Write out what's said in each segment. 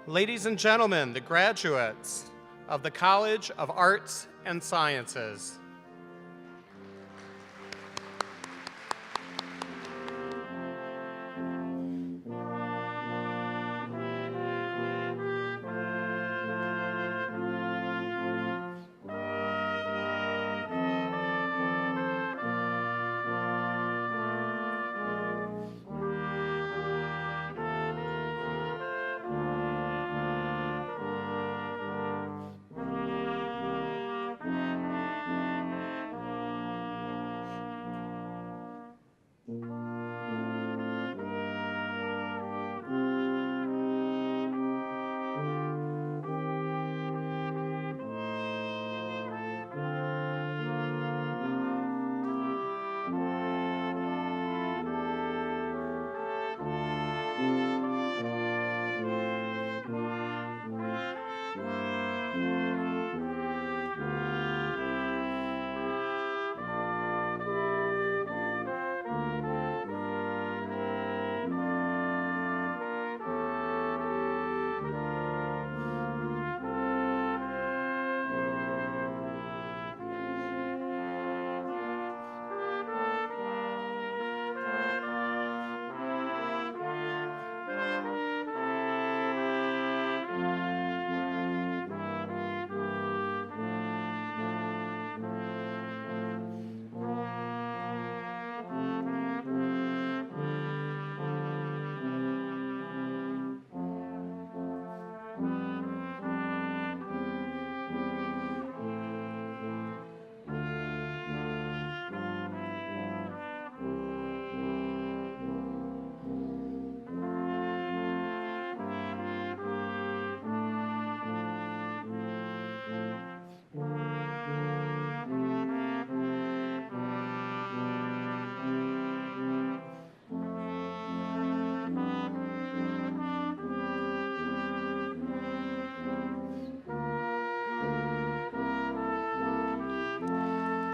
Ladies and gentlemen, the graduates of the College of Arts and Sciences.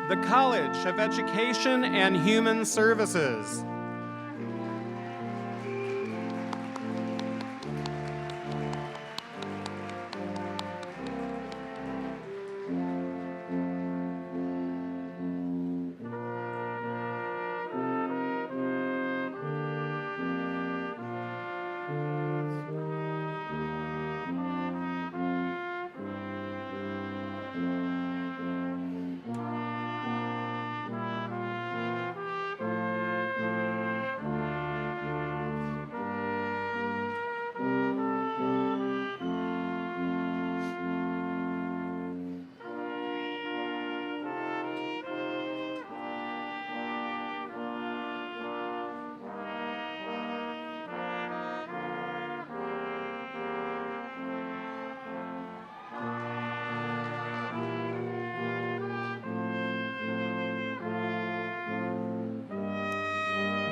The College of Education and Human Services.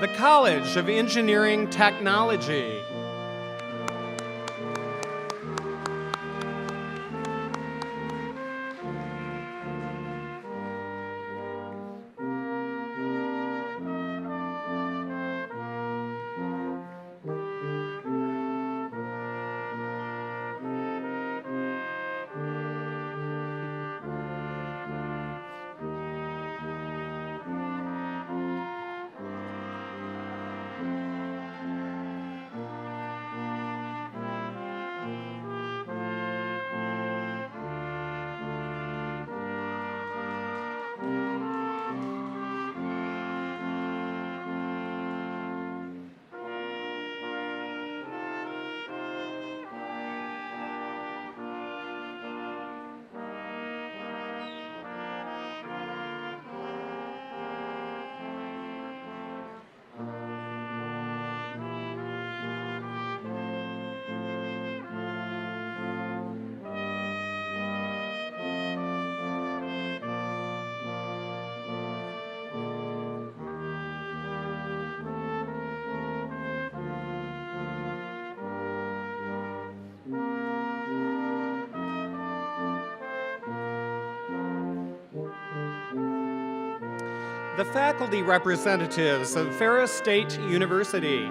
The College of Engineering Technology. The faculty representatives of Ferris State University.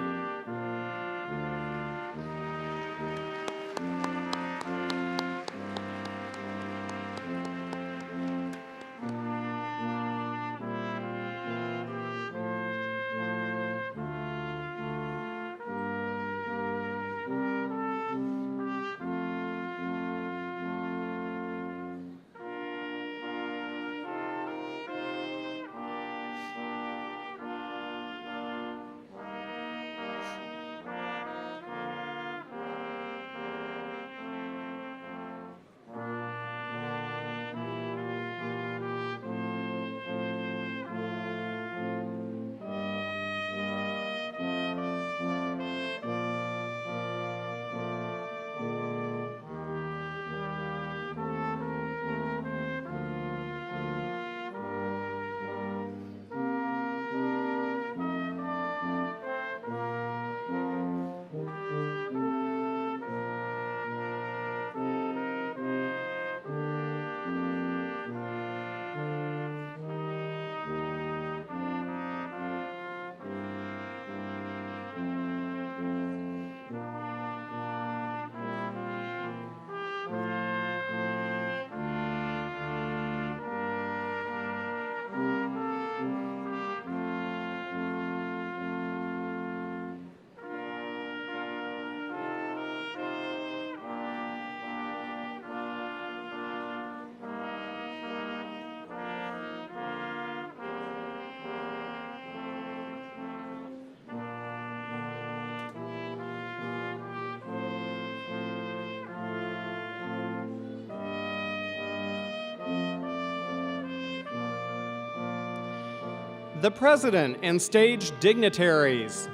the President and stage dignitaries.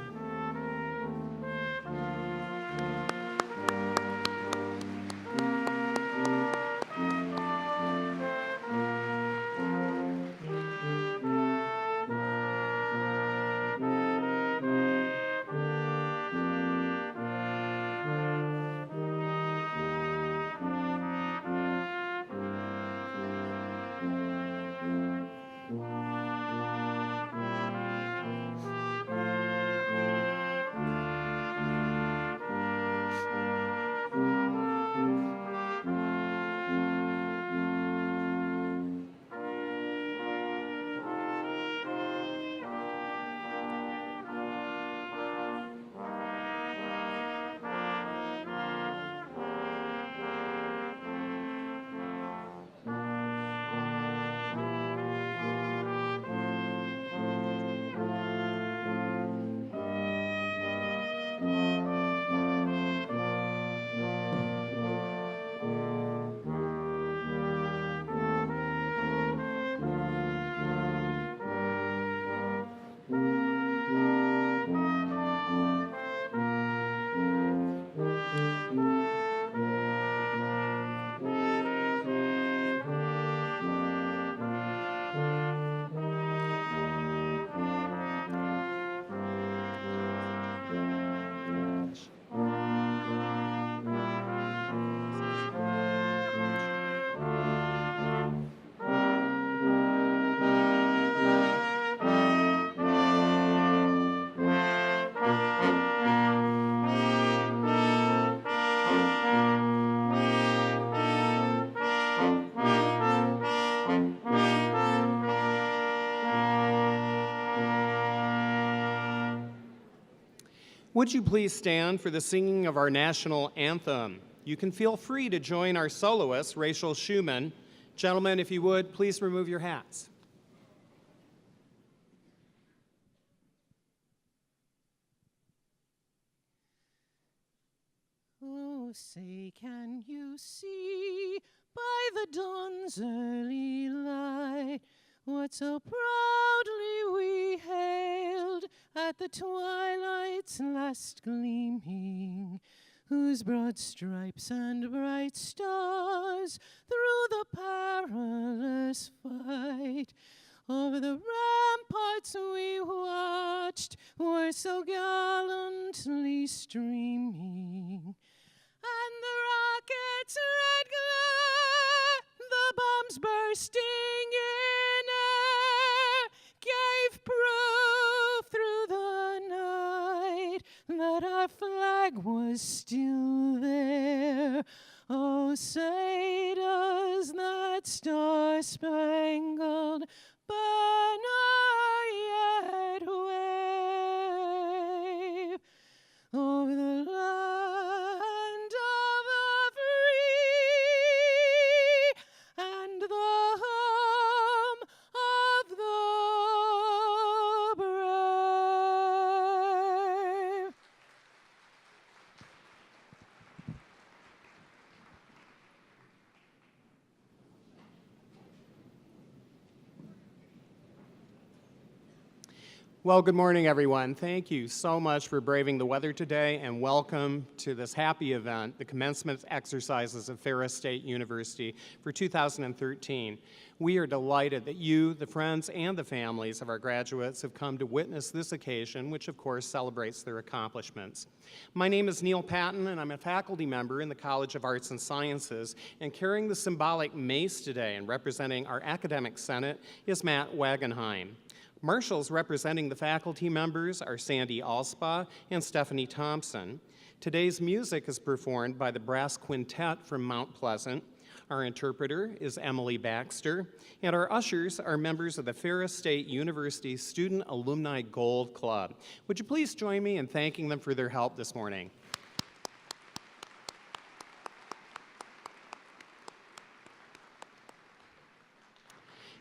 Would you please stand for the singing of our national anthem? You can feel free to join our soloist, Rachel Schumann. Gentlemen, if you would, please remove your hats. Oh, say, can you see by the dawn's early light what so proudly we hailed at the twilight's last gleaming, whose broad stripes and bright stars through the perilous fight over the ramparts we watched were so gallantly streaming. And the rocket's red glare, the bombs bursting in air, gave proof through the night that our flag was still there. Oh, say does that star-spangled banner yet wave over the land of the free and the home of the brave? Well, good morning, everyone. Thank you so much for braving the weather today, and welcome to this happy event, the commencement exercises of Ferris State University for 2013. We are delighted that you, the friends, and the families of our graduates have come to witness this occasion, which of course celebrates their accomplishments. My name is Neil Patton, and I'm a faculty member in the College of Arts and Sciences, and carrying the symbolic mace today and representing our academic senate is Matt Wagenheim. Marshals representing the faculty members are Sandy Alspa and Stephanie Thompson. Today's music is performed by the Brass Quintet from Mount Pleasant. Our interpreter is Emily Baxter, and our ushers are members of the Ferris State University Student Alumni Gold Club. Would you please join me in thanking them for their help this morning?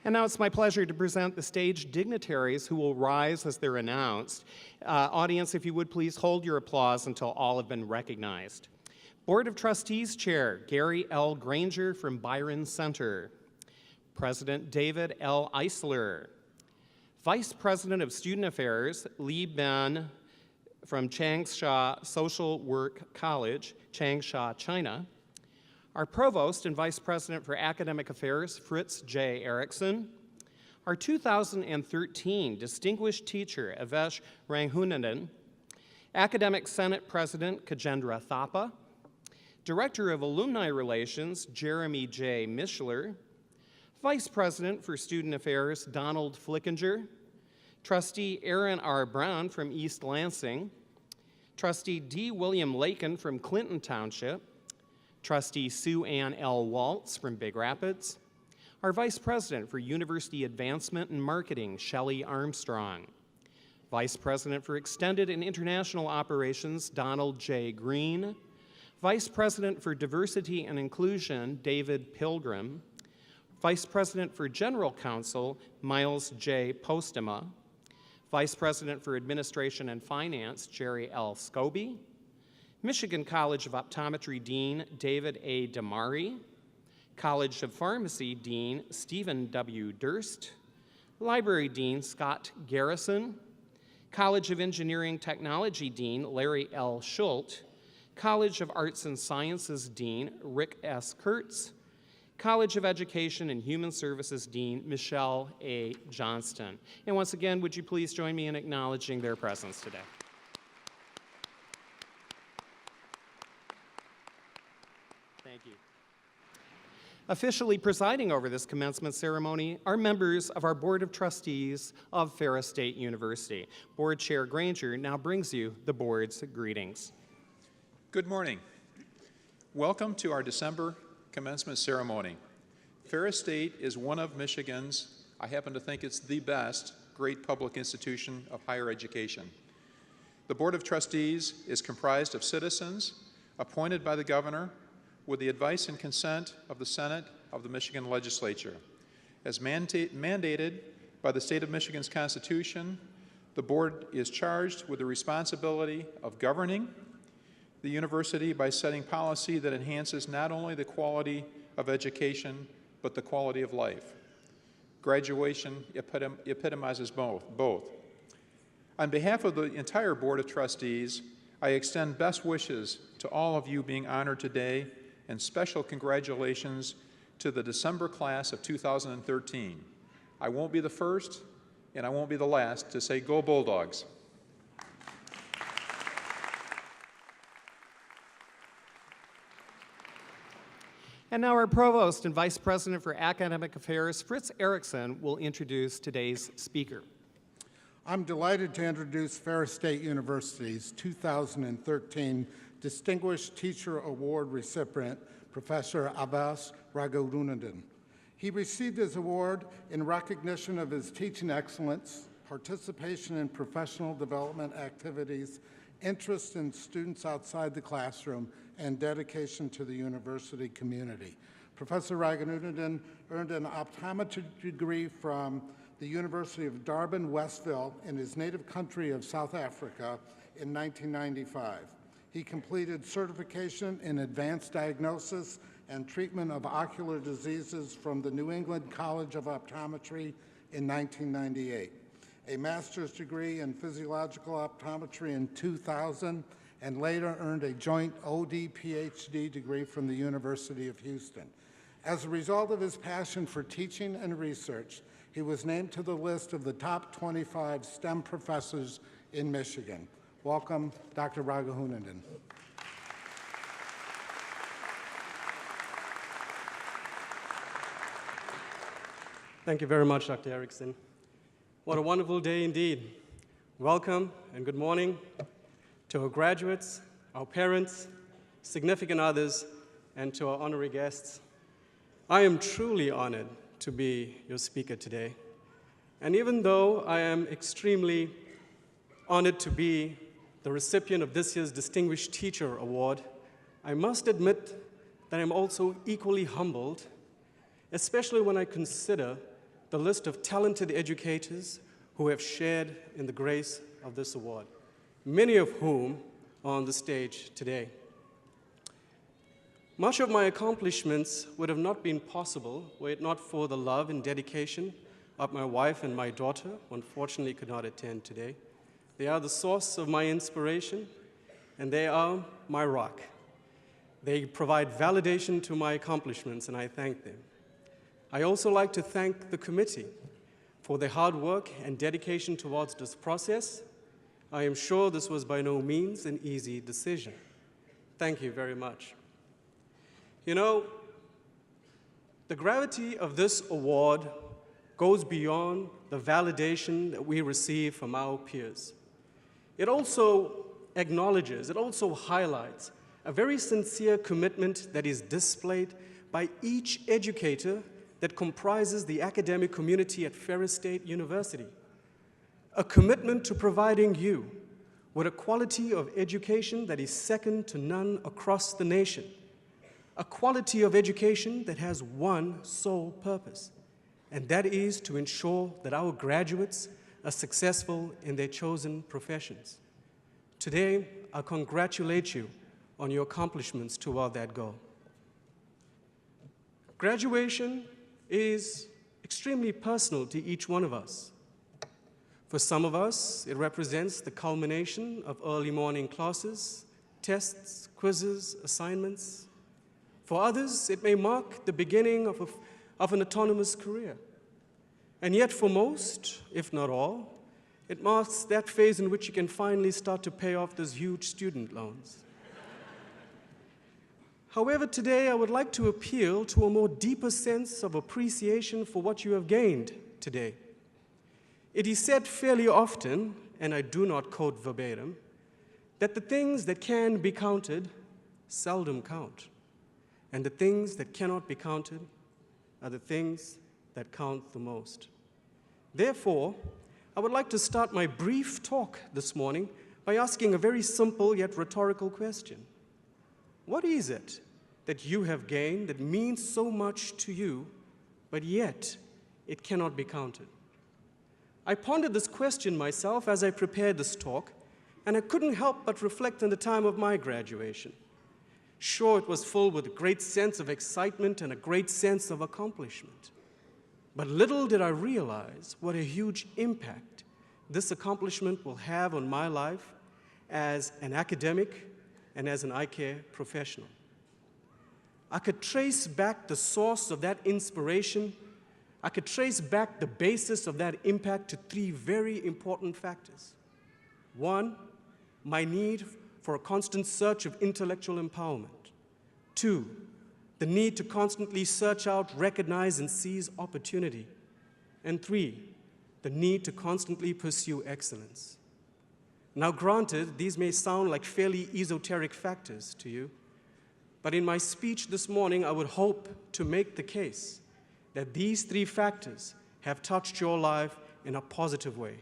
And now it's my pleasure to present the stage dignitaries who will rise as they're announced. Audience, if you would please hold your applause until all have been recognized. Board of Trustees Chair Gary L. Granger from Byron Center. President David L. Eisler. Vice President of Student Affairs, Li Ben from Changsha Social Work College, Changsha, China. Our Provost and Vice President for Academic Affairs, Fritz J. Erickson. Our 2013 Distinguished Teacher, Avesh Ranghunanan. Academic Senate President, Kajendra Thapa. Director of Alumni Relations, Jeremy J. Mishler. Vice President for Student Affairs, Donald Flickinger. Trustee Aaron R. Brown from East Lansing. Trustee D. William Lakin from Clinton Township. Trustee Sue Ann L. Waltz from Big Rapids. Our Vice President for University Advancement and Marketing, Shelley Armstrong. Vice President for Extended and International Operations, Donald J. Green. Vice President for Diversity and Inclusion, David Pilgrim. Vice President for General Counsel, Miles J. Postema. Vice President for Administration and Finance, Jerry L. Scobie. Michigan College of Optometry Dean, David A. Damari. College of Pharmacy Dean, Stephen W. Durst. Library Dean, Scott Garrison. College of Engineering Technology Dean, Larry L. Schult. College of Arts and Sciences Dean, Rick S. Kurtz. College of Education and Human Services Dean, Michelle A. Johnston. And once again, would you please join me in acknowledging their presence today? Thank you. Officially presiding over this commencement ceremony are members of our Board of Trustees of Ferris State University. Board Chair Granger now brings you the board's greetings. Good morning. Welcome to our December commencement ceremony. Ferris State is one of Michigan's, I happen to think it's the best, great public institution of higher education. The Board of Trustees is comprised of citizens appointed by the governor with the advice and consent of the Senate of the Michigan Legislature. As mandated by the State of Michigan's Constitution, the board is charged with the responsibility of governing the university by setting policy that enhances not only the quality of education, but the quality of life. Graduation epitomizes both. On behalf of the entire Board of Trustees, I extend best wishes to all of you being honored today, and special congratulations to the December class of 2013. I won't be the first, and I won't be the last to say, go Bulldogs. And now our Provost and Vice President for Academic Affairs, Fritz Erickson, will introduce today's speaker. I'm delighted to introduce Ferris State University's 2013 Distinguished Teacher Award recipient, Professor Abbas Raghunanan. He received his award in recognition of his teaching excellence, participation in professional development activities, interest in students outside the classroom, and dedication to the university community. Professor Raghunanan earned an optometry degree from the University of Durban-Westville in his native country of South Africa in 1995. He completed certification in advanced diagnosis and treatment of ocular diseases from the New England College of Optometry in 1998, a master's degree in physiological optometry in 2000, and later earned a joint OD-PhD degree from the University of Houston. As a result of his passion for teaching and research, he was named to the list of the top 25 STEM professors in Michigan. Welcome, Dr. Raghunanan. Thank you very much, Dr. Erickson. What a wonderful day indeed. Welcome and good morning to our graduates, our parents, significant others, and to our honorary guests. I am truly honored to be your speaker today. And even though I am extremely honored to be the recipient of this year's Distinguished Teacher Award, I must admit that I'm also equally humbled, especially when I consider the list of talented educators who have shared in the grace of this award, many of whom are on the stage today. Much of my accomplishments would have not been possible were it not for the love and dedication of my wife and my daughter, who unfortunately could not attend today. They are the source of my inspiration, and they are my rock. They provide validation to my accomplishments, and I thank them. I also like to thank the committee for their hard work and dedication towards this process. I am sure this was by no means an easy decision. Thank you very much. You know, the gravity of this award goes beyond the validation that we receive from our peers. It also acknowledges, it also highlights a very sincere commitment that is displayed by each educator that comprises the academic community at Ferris State University. A commitment to providing you with a quality of education that is second to none across the nation. A quality of education that has one sole purpose, and that is to ensure that our graduates are successful in their chosen professions. Today, I congratulate you on your accomplishments toward that goal. Graduation is extremely personal to each one of us. For some of us, it represents the culmination of early morning classes, tests, quizzes, assignments. For others, it may mark the beginning of an autonomous career. And yet for most, if not all, it marks that phase in which you can finally start to pay off those huge student loans. However, today I would like to appeal to a more deeper sense of appreciation for what you have gained today. It is said fairly often, and I do not quote verbatim, that the things that can be counted seldom count, and the things that cannot be counted are the things that count the most. Therefore, I would like to start my brief talk this morning by asking a very simple yet rhetorical question. What is it that you have gained that means so much to you, but yet it cannot be counted? I pondered this question myself as I prepared this talk, and I couldn't help but reflect on the time of my graduation. Sure, it was full with a great sense of excitement and a great sense of accomplishment. But little did I realize what a huge impact this accomplishment will have on my life as an academic and as an eye care professional. I could trace back the source of that inspiration. I could trace back the basis of that impact to three very important factors. One, my need for a constant search of intellectual empowerment. Two, the need to constantly search out, recognize, and seize opportunity. And three, the need to constantly pursue excellence. Now, granted, these may sound like fairly esoteric factors to you, but in my speech this morning, I would hope to make the case that these three factors have touched your life in a positive way.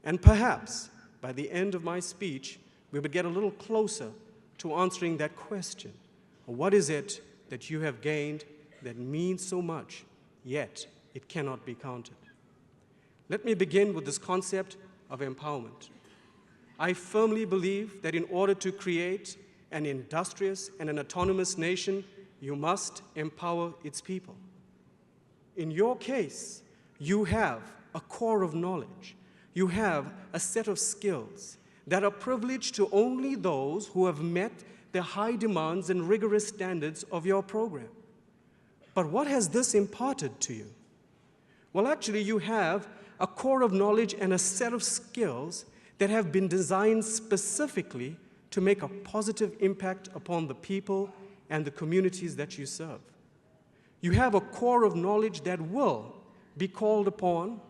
And perhaps, by the end of my speech, we would get a little closer to answering that question. What is it that you have gained that means so much, yet it cannot be counted? Let me begin with this concept of empowerment. I firmly believe that in order to create an industrious and an autonomous nation, you must empower its people. In your case, you have a core of knowledge. You have a set of skills that are privileged to only those who have met the high demands and rigorous standards of your program. But what has this imparted to you? Well, actually, you have a core of knowledge and a set of skills that have been designed specifically to make a positive impact upon the people and the communities that you serve. You have a core of knowledge that will be called upon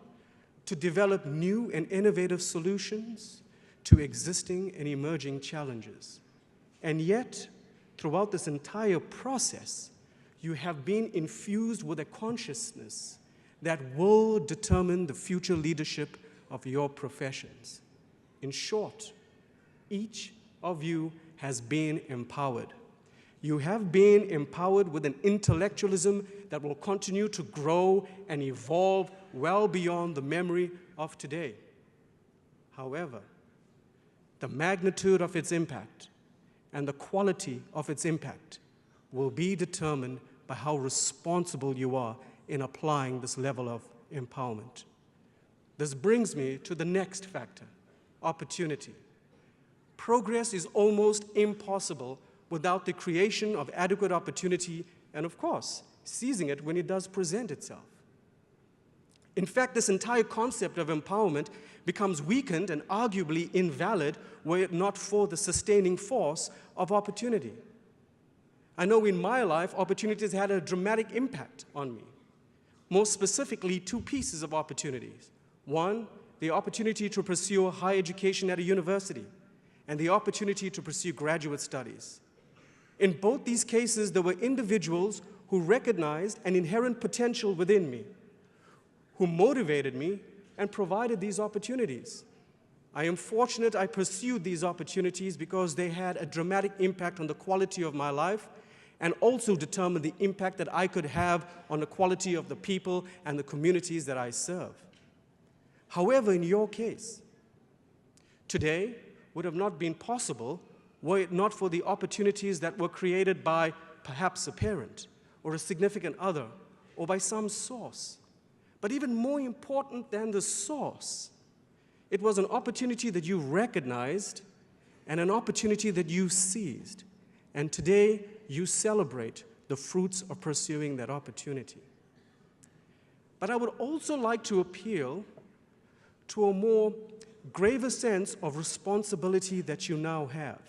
to develop new and innovative solutions to existing and emerging challenges. And yet, throughout this entire process, you have been infused with a consciousness that will determine the future leadership of your professions. In short, each of you has been empowered. You have been empowered with an intellectualism that will continue to grow and evolve well beyond the memory of today. However, the magnitude of its impact and the quality of its impact will be determined by how responsible you are in applying this level of empowerment. This brings me to the next factor, opportunity. Progress is almost impossible without the creation of adequate opportunity and, of course, seizing it when it does present itself. In fact, this entire concept of empowerment becomes weakened and arguably invalid were it not for the sustaining force of opportunity. I know in my life, opportunities had a dramatic impact on me. More specifically, two pieces of opportunities. One, the opportunity to pursue higher education at a university, and the opportunity to pursue graduate studies. In both these cases, there were individuals who recognized an inherent potential within me, who motivated me and provided these opportunities. I am fortunate I pursued these opportunities because they had a dramatic impact on the quality of my life and also determined the impact that I could have on the quality of the people and the communities that I serve. However, in your case, today would have not been possible were it not for the opportunities that were created by perhaps a parent or a significant other or by some source. But even more important than the source, it was an opportunity that you recognized and an opportunity that you seized. And today, you celebrate the fruits of pursuing that opportunity. But I would also like to appeal to a more graver sense of responsibility that you now have.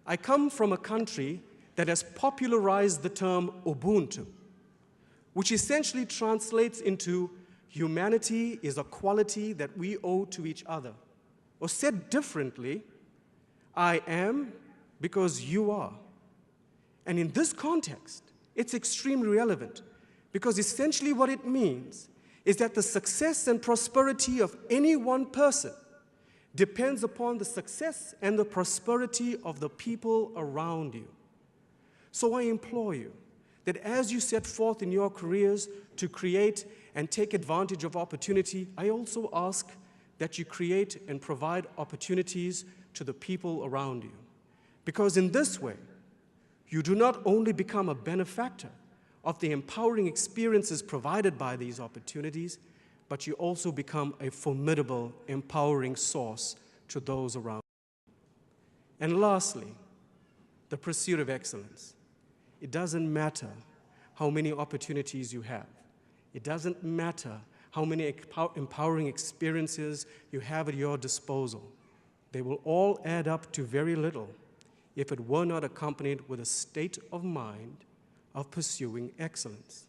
I come from a country that has popularized the term Ubuntu, which essentially translates into humanity is a quality that we owe to each other. Or said differently, I am because you are. And in this context, it's extremely relevant because essentially what it means is that the success and prosperity of any one person depends upon the success and the prosperity of the people around you. So I implore you that as you set forth in your careers to create and take advantage of opportunity, I also ask that you create and provide opportunities to the people around you. Because in this way, you do not only become a benefactor of the empowering experiences provided by these opportunities, but you also become a formidable, empowering source to those around you. And lastly, the pursuit of excellence. It doesn't matter how many opportunities you have. It doesn't matter how many empowering experiences you have at your disposal. They will all add up to very little if it were not accompanied with a state of mind of pursuing excellence.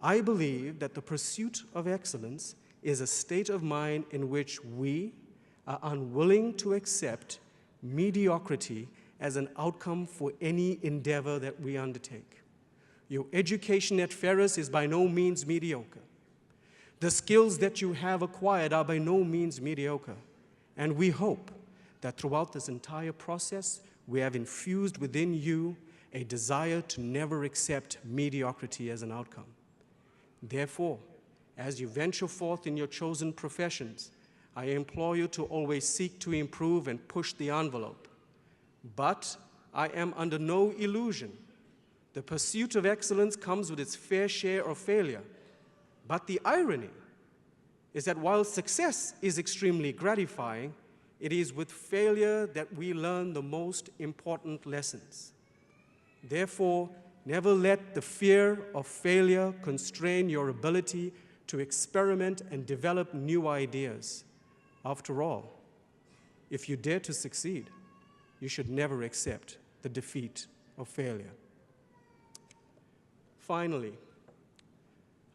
I believe that the pursuit of excellence is a state of mind in which we are unwilling to accept mediocrity as an outcome for any endeavor that we undertake. Your education at Ferris is by no means mediocre. The skills that you have acquired are by no means mediocre. And we hope that throughout this entire process, we have infused within you a desire to never accept mediocrity as an outcome. Therefore, as you venture forth in your chosen professions, I implore you to always seek to improve and push the envelope. But I am under no illusion. The pursuit of excellence comes with its fair share of failure. But the irony is that while success is extremely gratifying, it is with failure that we learn the most important lessons. Therefore, never let the fear of failure constrain your ability to experiment and develop new ideas. After all, if you dare to succeed, you should never accept the defeat of failure. Finally,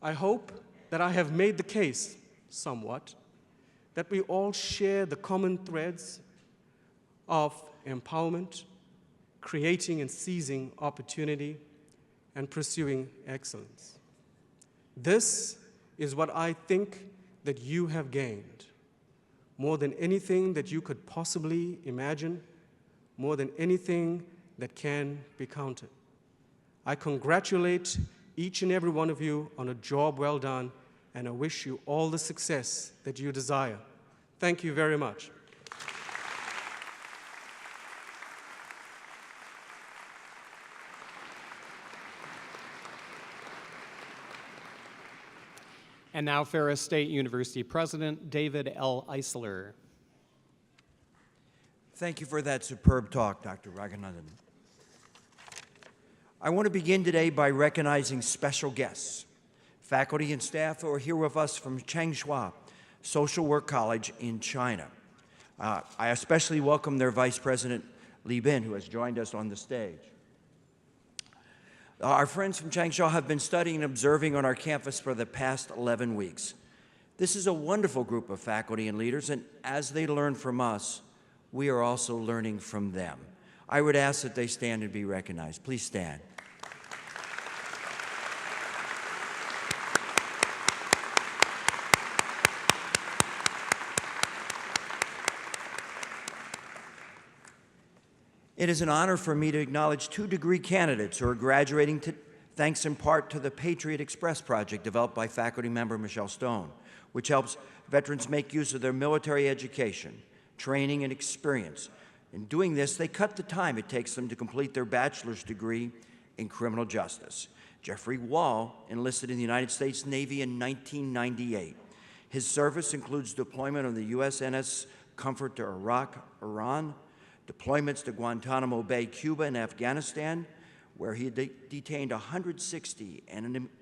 I hope that I have made the case somewhat that we all share the common threads of empowerment, creating and seizing opportunity, and pursuing excellence. This is what I think that you have gained, more than anything that you could possibly imagine, more than anything that can be counted. I congratulate each and every one of you on a job well done, and I wish you all the success that you desire. Thank you very much. And now Ferris State University President David L. Eisler. Thank you for that superb talk, Dr. Raghunandan. I want to begin today by recognizing special guests, faculty and staff who are here with us from Changsha Social Work College in China. I especially welcome their Vice President, Li Bin, who has joined us on the stage. Our friends from Changsha have been studying and observing on our campus for the past 11 weeks. This is a wonderful group of faculty and leaders, and as they learn from us, we are also learning from them. I would ask that they stand and be recognized. Please stand. It is an honor for me to acknowledge 2 degree candidates who are graduating thanks in part to the Patriot Express project developed by faculty member Michelle Stone, which helps veterans make use of their military education, training, and experience. In doing this, they cut the time it takes them to complete their bachelor's degree in criminal justice. Jeffrey Wall enlisted in the United States Navy in 1998. His service includes deployment on the USNS Comfort to Iraq, Iran, deployments to Guantanamo Bay, Cuba, and Afghanistan, where he detained 160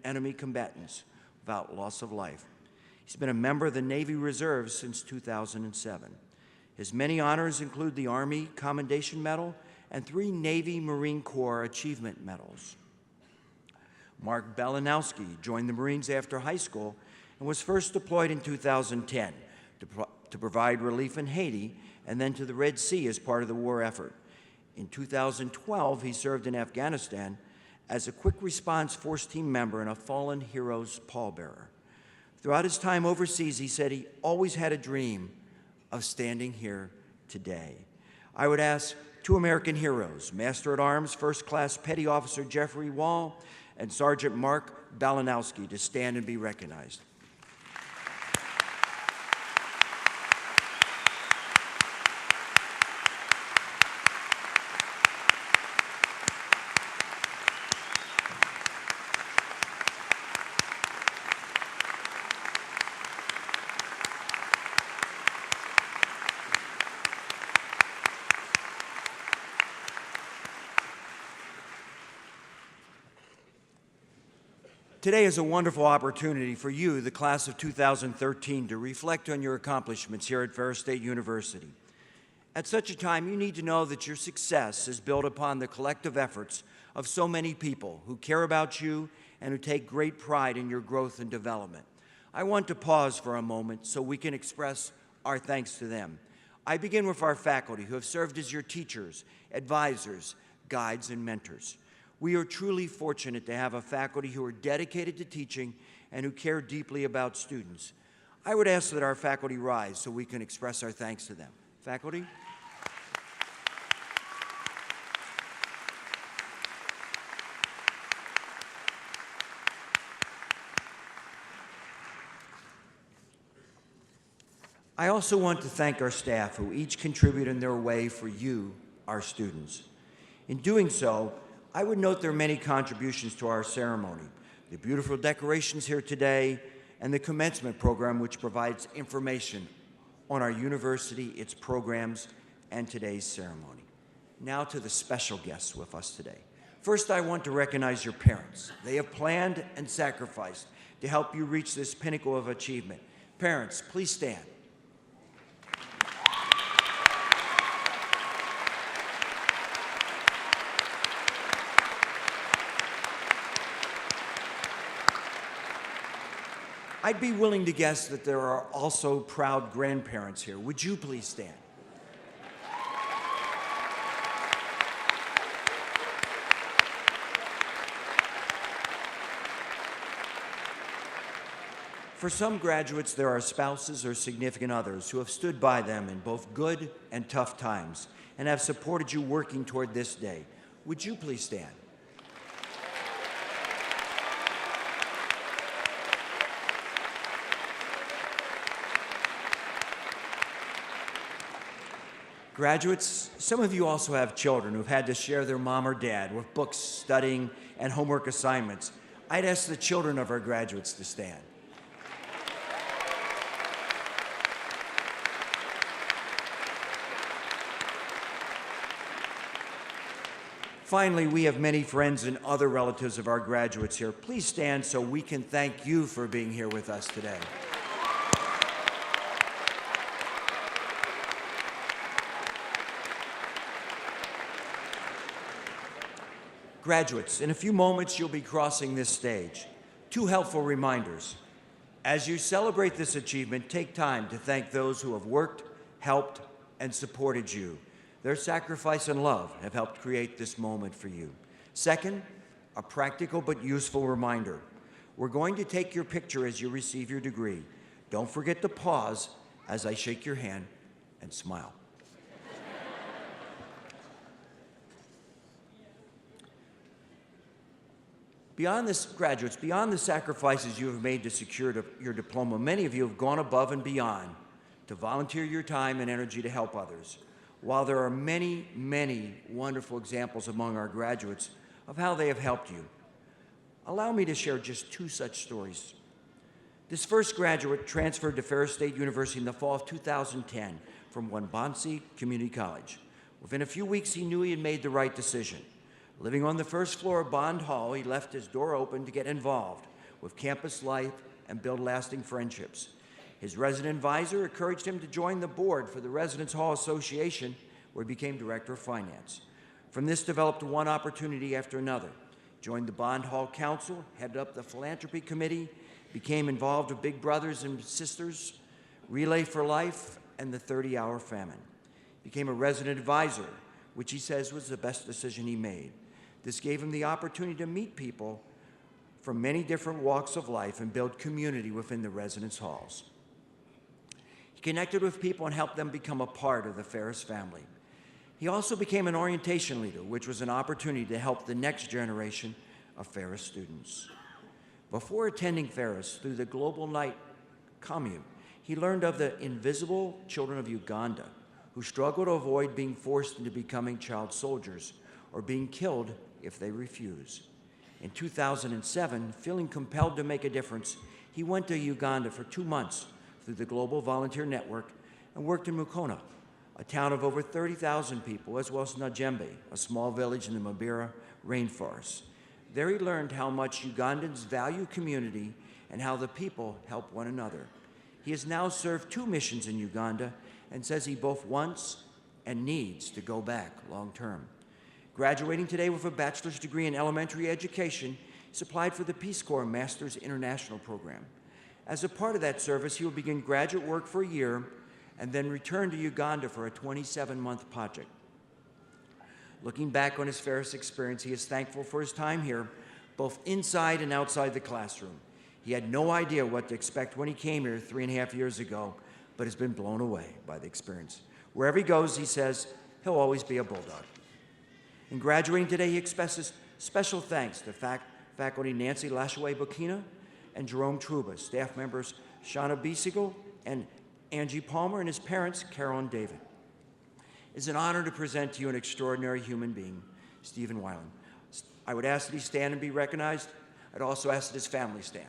enemy combatants without loss of life. He's been a member of the Navy Reserve since 2007. His many honors include the Army Commendation Medal and 3 Navy Marine Corps Achievement Medals. Mark Balanowski joined the Marines after high school and was first deployed in 2010 to provide relief in Haiti and then to the Red Sea as part of the war effort. In 2012, he served in Afghanistan as a quick response force team member and a fallen hero's pallbearer. Throughout his time overseas, he said he always had a dream of standing here today. I would ask 2 American heroes, Master at Arms First Class Petty Officer Jeffrey Wall and Sergeant Mark Balanowski, to stand and be recognized. Today is a wonderful opportunity for you, the class of 2013, to reflect on your accomplishments here at Ferris State University. At such a time, you need to know that your success is built upon the collective efforts of so many people who care about you and who take great pride in your growth and development. I want to pause for a moment so we can express our thanks to them. I begin with our faculty who have served as your teachers, advisors, guides, and mentors. We are truly fortunate to have a faculty who are dedicated to teaching and who care deeply about students. I would ask that our faculty rise so we can express our thanks to them. Faculty? I also want to thank our staff who each contribute in their way for you, our students. In doing so, I would note their many contributions to our ceremony, the beautiful decorations here today, and the commencement program, which provides information on our university, its programs, and today's ceremony. Now to the special guests with us today. First, I want to recognize your parents. They have planned and sacrificed to help you reach this pinnacle of achievement. Parents, please stand. I'd be willing to guess that there are also proud grandparents here. Would you please stand? For some graduates, there are spouses or significant others who have stood by them in both good and tough times and have supported you working toward this day. Would you please stand? Graduates, some of you also have children who've had to share their mom or dad with books, studying, and homework assignments. I'd ask the children of our graduates to stand. Finally, we have many friends and other relatives of our graduates here. Please stand so we can thank you for being here with us today. Graduates, in a few moments you'll be crossing this stage. Two helpful reminders. As you celebrate this achievement, take time to thank those who have worked, helped, and supported you. Their sacrifice and love have helped create this moment for you. Second, a practical but useful reminder. We're going to take your picture as you receive your degree. Don't forget to pause as I shake your hand and smile. Beyond this, graduates, beyond the sacrifices you have made to secure your diploma, many of you have gone above and beyond to volunteer your time and energy to help others. While there are many, many wonderful examples among our graduates of how they have helped you, allow me to share just two such stories. This first graduate transferred to Ferris State University in the fall of 2010 from Wabaunsee Community College. Within a few weeks, he knew he had made the right decision. Living on the first floor of Bond Hall, he left his door open to get involved with campus life and build lasting friendships. His resident advisor encouraged him to join the board for the Residence Hall Association, where he became director of finance. From this developed one opportunity after another. Joined the Bond Hall Council, headed up the philanthropy committee, became involved with Big Brothers and Sisters, Relay for Life, and the 30-Hour Famine. Became a resident advisor, which he says was the best decision he made. This gave him the opportunity to meet people from many different walks of life and build community within the residence halls. He connected with people and helped them become a part of the Ferris family. He also became an orientation leader, which was an opportunity to help the next generation of Ferris students. Before attending Ferris, through the Global Night Commune, he learned of the invisible children of Uganda who struggle to avoid being forced into becoming child soldiers or being killed if they refuse. In 2007, feeling compelled to make a difference, he went to Uganda for 2 months through the Global Volunteer Network and worked in Mukona, a town of over 30,000 people, as well as Najembe, a small village in the Mabira rainforest. There he learned how much Ugandans value community and how the people help one another. He has now served 2 missions in Uganda and says he both wants and needs to go back long term. Graduating today with a bachelor's degree in elementary education, he's applied for the Peace Corps Master's International Program. As a part of that service, he will begin graduate work for a year and then return to Uganda for a 27-month project. Looking back on his Ferris experience, he is thankful for his time here, both inside and outside the classroom. He had no idea what to expect when he came here 3.5 years ago, but has been blown away by the experience. Wherever he goes, he says, he'll always be a bulldog. In graduating today, he expresses special thanks to faculty Nancy Lashaway-Bukina and Jerome Truba, staff members Shauna Biesigal and Angie Palmer, and his parents, Carol and David. It's an honor to present to you an extraordinary human being, Stephen Weiland. I would ask that he stand and be recognized. I'd also ask that his family stand.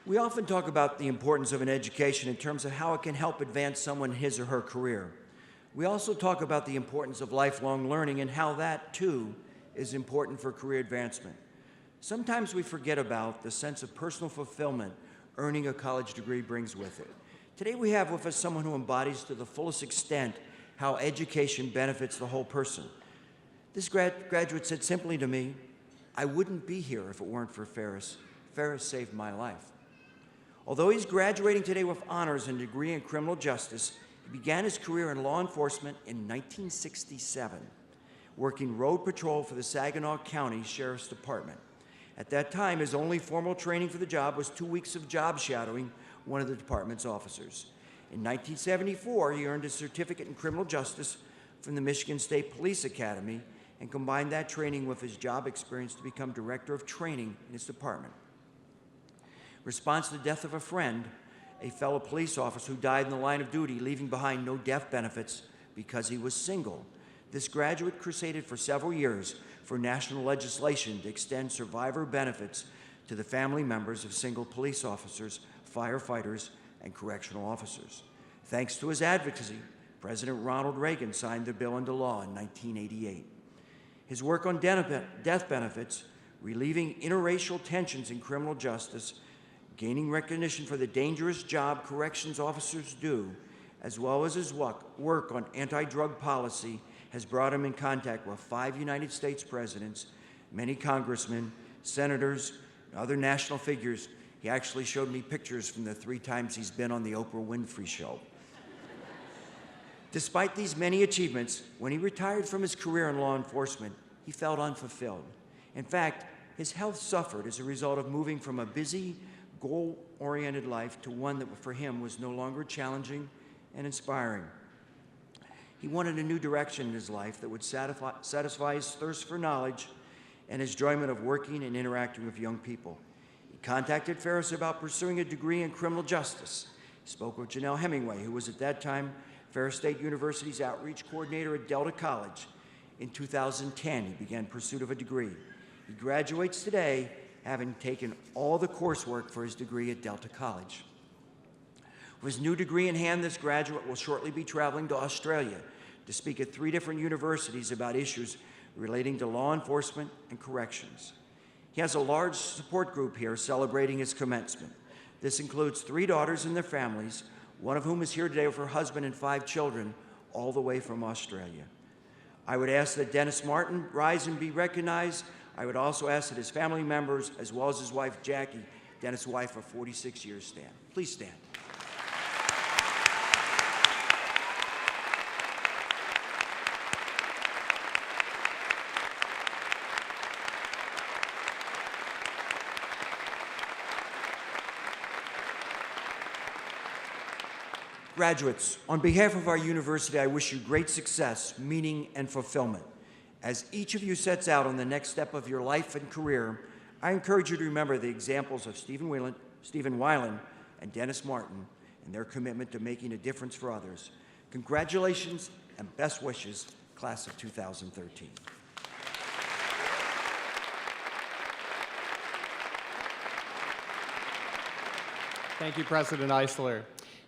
We often talk about the importance of an education in terms of how it can help advance someone in his or her career. We also talk about the importance of lifelong learning and how that, too, is important for career advancement. Sometimes we forget about the sense of personal fulfillment earning a college degree brings with it. Today we have with us someone who embodies to the fullest extent how education benefits the whole person. This graduate said simply to me, "I wouldn't be here if it weren't for Ferris. Ferris saved my life." Although he's graduating today with honors and a degree in criminal justice, he began his career in law enforcement in 1967, working road patrol for the Saginaw County Sheriff's Department. At that time, his only formal training for the job was 2 weeks of job shadowing one of the department's officers. In 1974, he earned a certificate in criminal justice from the Michigan State Police Academy and combined that training with his job experience to become director of training in his department. Response to the death of a friend, a fellow police officer who died in the line of duty, leaving behind no death benefits because he was single. This graduate crusaded for several years for national legislation to extend survivor benefits to the family members of single police officers, firefighters, and correctional officers. Thanks to his advocacy, President Ronald Reagan signed the bill into law in 1988. His work on death benefits, relieving interracial tensions in criminal justice, gaining recognition for the dangerous job corrections officers do, as well as his work on anti-drug policy, has brought him in contact with 5 United States presidents, many congressmen, senators, and other national figures. He actually showed me pictures from the 3 times he's been on the Oprah Winfrey Show. Despite these many achievements, when he retired from his career in law enforcement, he felt unfulfilled. In fact, his health suffered as a result of moving from a busy, goal-oriented life to one that for him was no longer challenging and inspiring. He wanted a new direction in his life that would satisfy his thirst for knowledge and his enjoyment of working and interacting with young people. He contacted Ferris about pursuing a degree in criminal justice. He spoke with Janelle Hemingway, who was at that time Ferris State University's outreach coordinator at Delta College. In 2010, he began pursuit of a degree. He graduates today, having taken all the coursework for his degree at Delta College. With his new degree in hand, this graduate will shortly be traveling to Australia to speak at 3 different universities about issues relating to law enforcement and corrections. He has a large support group here celebrating his commencement. This includes 3 daughters and their families, one of whom is here today with her husband and 5 children, all the way from Australia. I would ask that Dennis Martin rise and be recognized. I would also ask that his family members, as well as his wife, Jackie, Dennis' wife of 46 years, stand. Please stand. Graduates, on behalf of our university, I wish you great success, meaning, and fulfillment. As each of you sets out on the next step of your life and career, I encourage you to remember the examples of Stephen Weiland and Dennis Martin and their commitment to making a difference for others. Congratulations and best wishes, class of 2013. Thank you, President Eisler.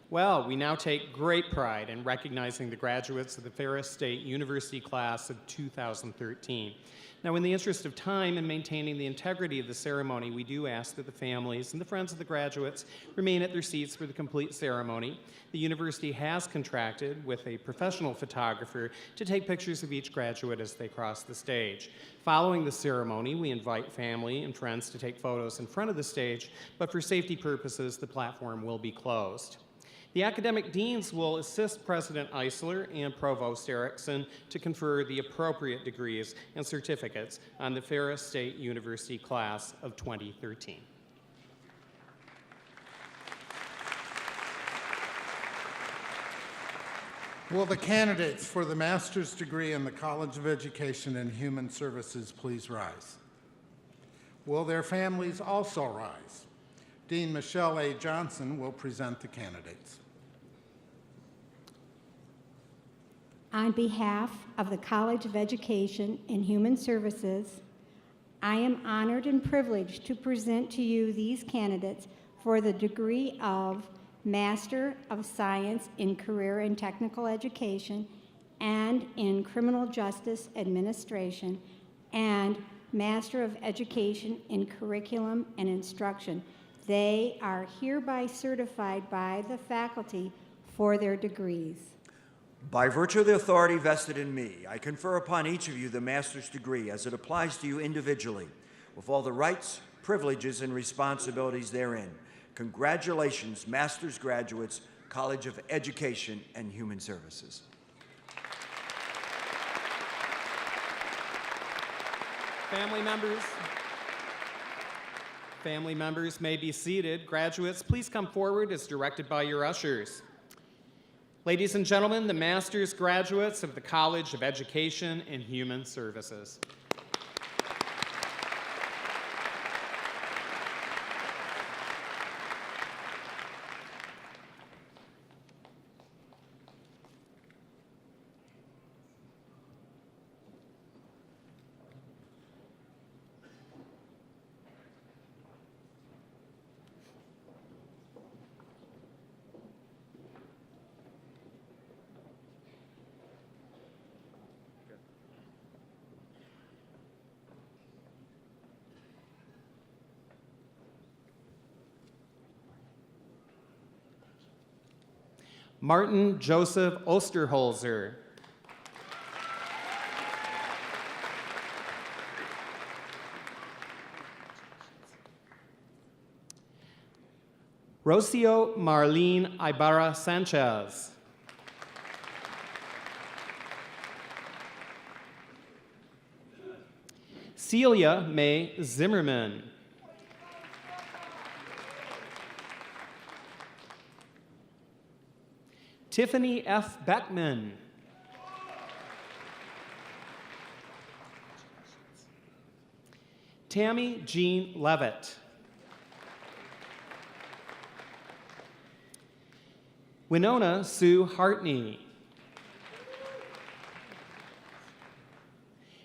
Well, we now take great pride in recognizing the graduates of the Ferris State University class of 2013. Now, in the interest of time and maintaining the integrity of the ceremony, we do ask that the families and the friends of the graduates remain at their seats for the complete ceremony. The university has contracted with a professional photographer to take pictures of each graduate as they cross the stage. Following the ceremony, we invite family and friends to take photos in front of the stage, but for safety purposes, the platform will be closed. The academic deans will assist President Eisler and Provost Erickson to confer the appropriate degrees and certificates on the Ferris State University class of 2013. Will the candidates for the master's degree in the College of Education and Human Services please rise? Will their families also rise? Dean Michelle A. Johnson will present the candidates. On behalf of the College of Education and Human Services, I am honored and privileged to present to you these candidates for the degree of Master of Science in Career and Technical Education and in Criminal Justice Administration and Master of Education in Curriculum and Instruction. They are hereby certified by the faculty for their degrees. By virtue of the authority vested in me, I confer upon each of you the master's degree as it applies to you individually, with all the rights, privileges, and responsibilities therein. Congratulations, master's graduates, College of Education and Human Services. Family members may be seated. Graduates, please come forward as directed by your ushers. Ladies and gentlemen, the master's graduates of the College of Education and Human Services. Martin Joseph Osterholzer. Rocio Marlene Ibarra Sanchez. Celia May Zimmerman. Tiffany F. Beckman. Tammy Jean Levitt. Winona Sue Hartney.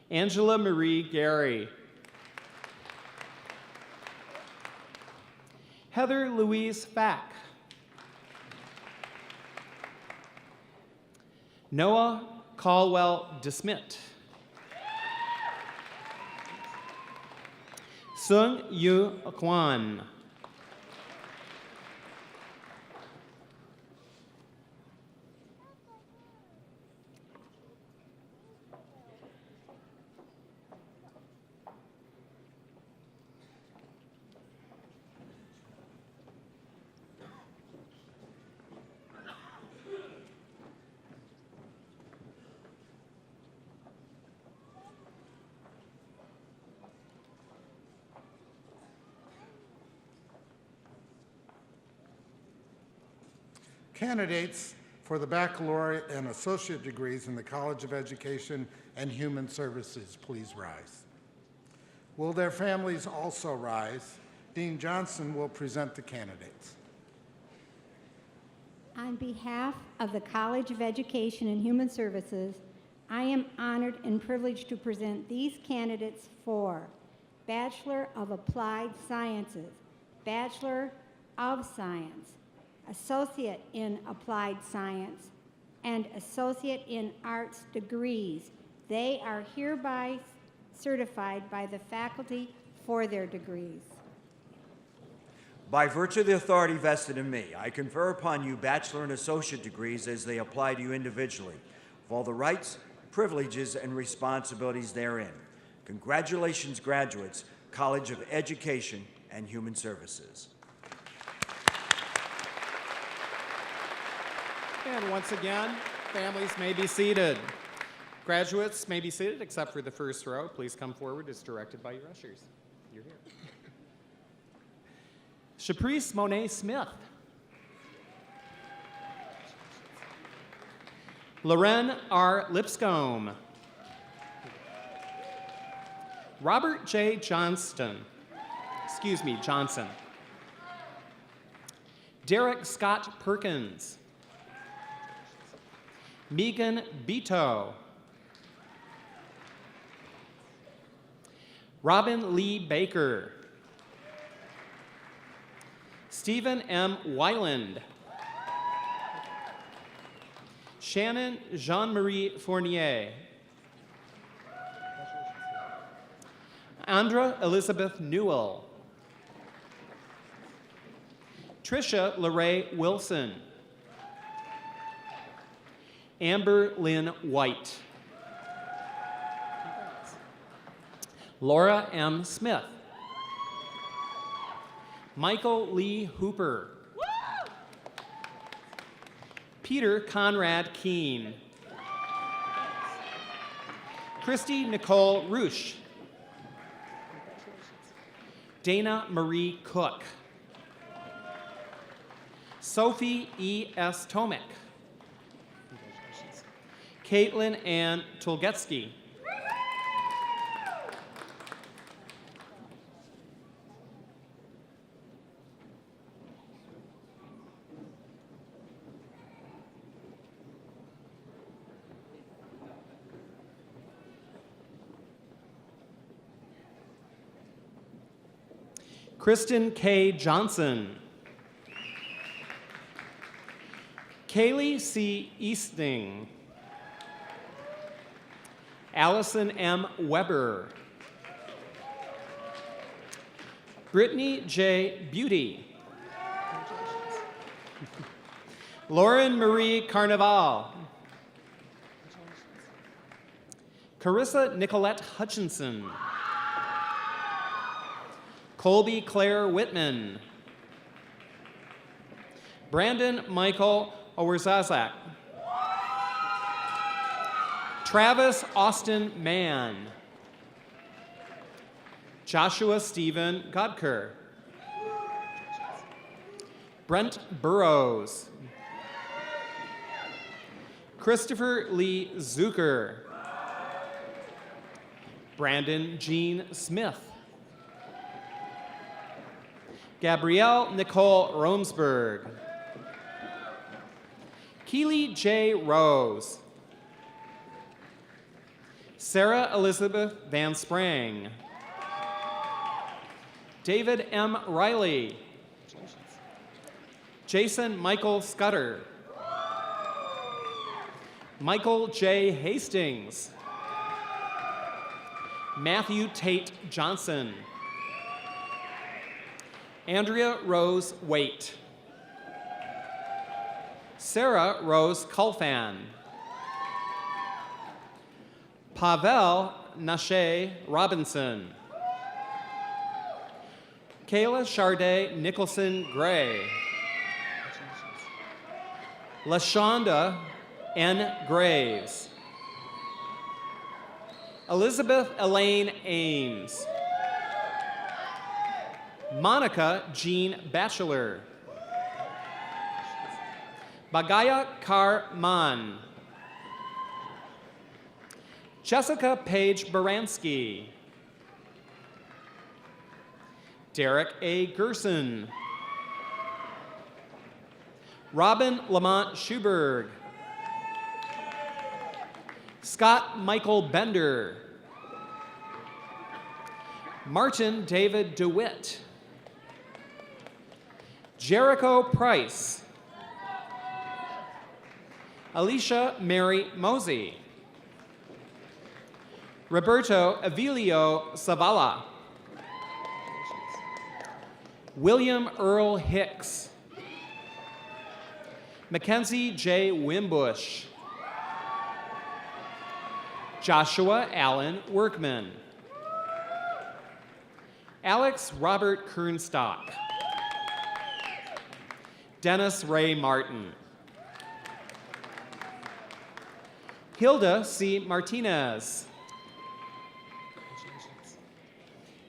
Angela Marie Gary. Heather Louise Fack. Noah Caldwell DeSmit. Sung Yu Kwan. Candidates for the baccalaureate and associate degrees in the College of Education and Human Services, please rise. Will their families also rise? Dean Johnson will present the candidates. On behalf of the College of Education and Human Services, I am honored and privileged to present these candidates for Bachelor of Applied Sciences, Bachelor of Science, Associate in Applied Science, and Associate in Arts degrees. They are hereby certified by the faculty for their degrees. By virtue of the authority vested in me, I confer upon you bachelor and associate degrees as they apply to you individually, with all the rights, privileges, and responsibilities therein. Congratulations, graduates, College of Education and Human Services. And once again, families may be seated. Graduates may be seated except for the first row. Please come forward as directed by your ushers. You're here. Shaprice Monet Smith. Loren R. Lipscomb. Robert J. Johnson. Derek Scott Perkins. Megan Beto. Robin Lee Baker. Stephen M. Weiland. Shannon Jean-Marie Fournier. Andra Elizabeth Newell. Tricia LeRae Wilson. Amber Lynn White. Laura M. Smith. Michael Lee Hooper. Peter Conrad Keene. Christy Nicole Roosh. Dana Marie Cook. Sophie E. S. Tomek. Caitlin Ann Tulgetsky. Kristen K. Johnson. Kaylee C. Easting. Allison M. Weber. Brittany J. Beauty. Lauren Marie Carnival. Carissa Nicolette Hutchinson. Colby Claire Whitman. Brandon Michael Owerzazak. Travis Austin Mann. Joshua Stephen Godker. Brent Burrows. Christopher Lee Zucker. Brandon Jean Smith. Gabrielle Nicole Romsberg. Keely J. Rose. Sarah Elizabeth Van Sprang. David M. Riley. Jason Michael Scudder. Michael J. Hastings. Matthew Tate Johnson. Andrea Rose Waite. Sarah Rose Culfan. Pavel Nashe Robinson. Kayla Charday Nicholson Gray. LaShonda N. Graves. Elizabeth Elaine Ames. Monica Jean Batchelor. Bagaya Kar Man. Jessica Paige Baranski. Derek A. Gerson. Robin Lamont Schuberg. Scott Michael Bender. Martin David DeWitt. Jericho Price. Alicia Mary Mosey. Roberto Avilio Savala. William Earl Hicks. Mackenzie J. Wimbush. Joshua Allen Workman. Alex Robert Kernstock. Dennis Ray Martin. Hilda C. Martinez.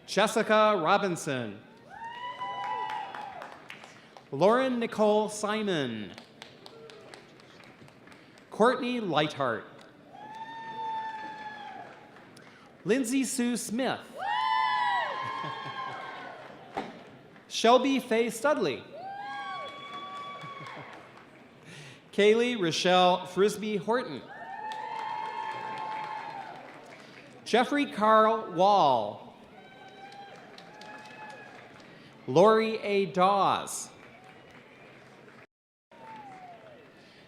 Jessica Robinson. Lauren Nicole Simon. Courtney Lightheart. Lindsay Sue Smith. Shelby Faye Studley. Kaylee Rochelle Frisbee Horton. Jeffrey Carl Wall. Lori A. Dawes.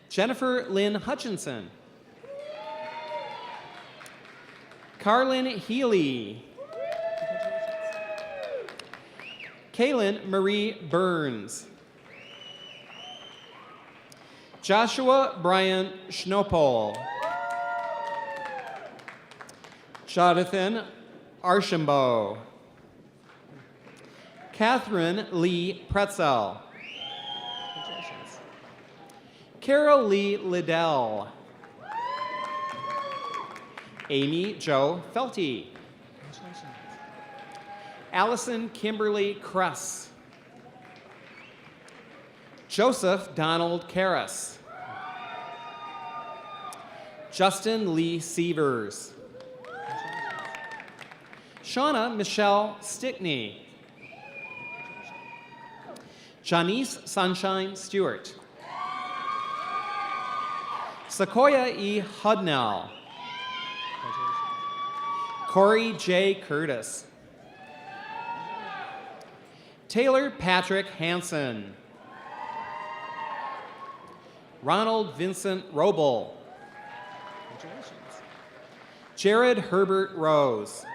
Jennifer Lynn Hutchinson. Carlin Healy. Kaylin Marie Burns. Joshua Brian Schnopol. Jonathan Archambault. Catherine Lee Pretzel. Carol Lee Liddell. Amy Jo Felty. Allison Kimberly Kress. Joseph Donald Karras. Justin Lee Sievers. Shauna Michelle Stickney. Janice Sunshine Stewart. Sequoia E. Hudnell. Corey J. Curtis. Taylor Patrick Hansen. Ronald Vincent Roble. Jared Herbert Rose.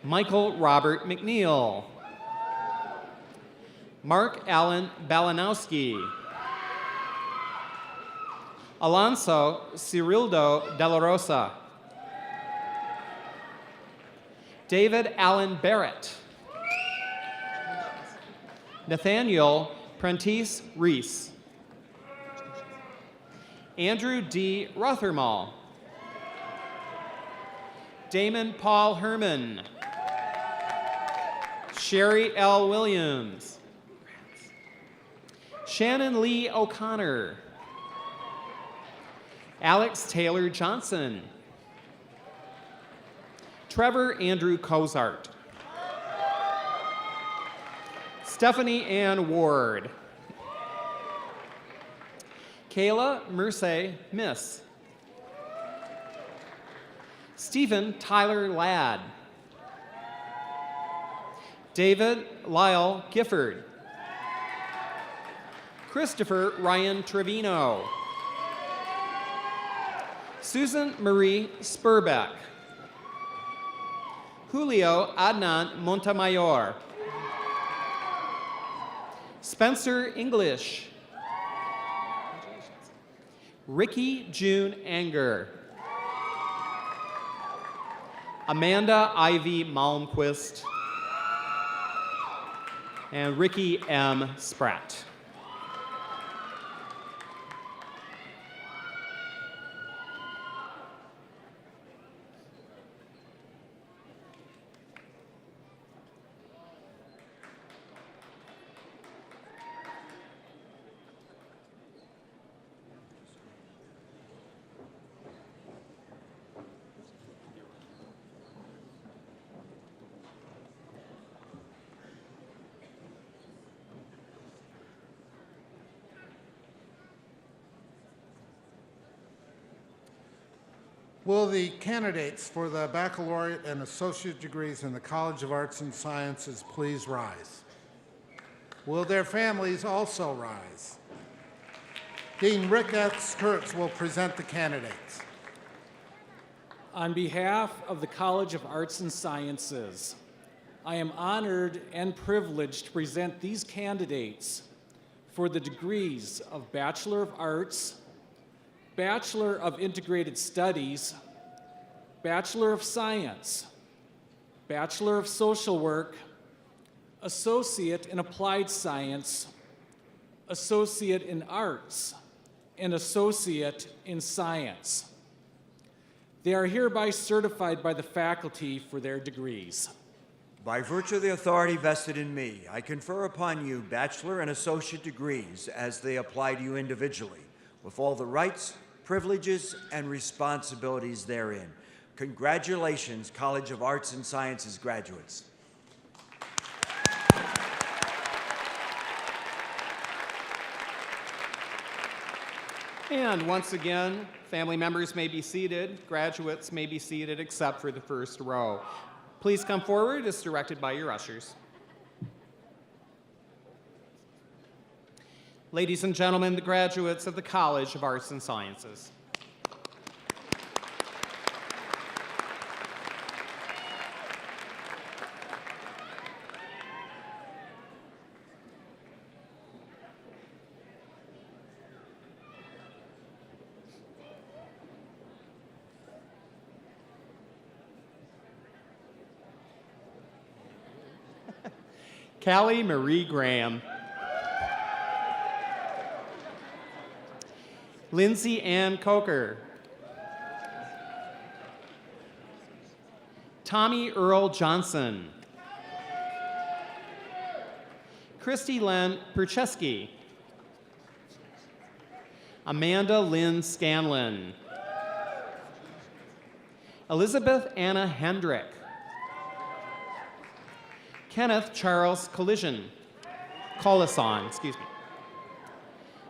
Michael Robert McNeil. Mark Allen Balanowski. Alonso Cirildo de la Rosa. David Allen Barrett. Nathaniel Prentice Reese. Andrew D. Rothermall. Damon Paul Herman. Sherry L. Williams. Shannon Lee O'Connor. Alex Taylor Johnson. Trevor Andrew Cozart. Stephanie Ann Ward. Kayla Merce Miss. Stephen Tyler Ladd. David Lyle Gifford. Christopher Ryan Trevino. Susan Marie Spurbeck. Julio Adnan Montemayor. Spencer English. Ricky June Anger. Amanda Ivy Malmquist. And Ricky M. Spratt. Will the candidates for the baccalaureate and associate degrees in the College of Arts and Sciences please rise? Will their families also rise? Dean Rick X. Kurtz will present the candidates. On behalf of the College of Arts and Sciences, I am honored and privileged to present these candidates for the degrees of Bachelor of Arts, Bachelor of Integrated Studies, Bachelor of Science, Bachelor of Social Work, Associate in Applied Science, Associate in Arts, and Associate in Science. They are hereby certified by the faculty for their degrees. By virtue of the authority vested in me, I confer upon you bachelor and associate degrees as they apply to you individually, with all the rights, privileges, and responsibilities therein. Congratulations, College of Arts and Sciences graduates. And once again, family members may be seated, graduates may be seated except for the first row. Please come forward as directed by your ushers. Ladies and gentlemen, the graduates of the College of Arts and Sciences. Callie Marie Graham. Lindsay Ann Coker. Tommy Earl Johnson. Christy Len Percheski. Amanda Lynn Scanlon. Elizabeth Anna Hendrick. Kenneth Charles Collison.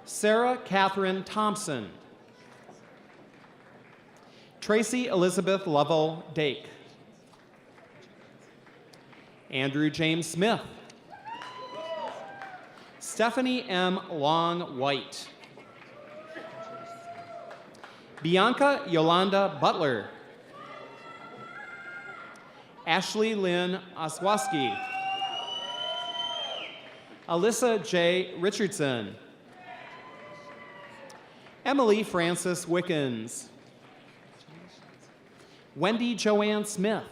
Sarah Catherine Thompson. Tracy Elizabeth Lovell Dake. Andrew James Smith. Stephanie M. Long White. Bianca Yolanda Butler. Ashley Lynn Oswaski. Alyssa J. Richardson. Emily Frances Wickens. Wendy Joanne Smith.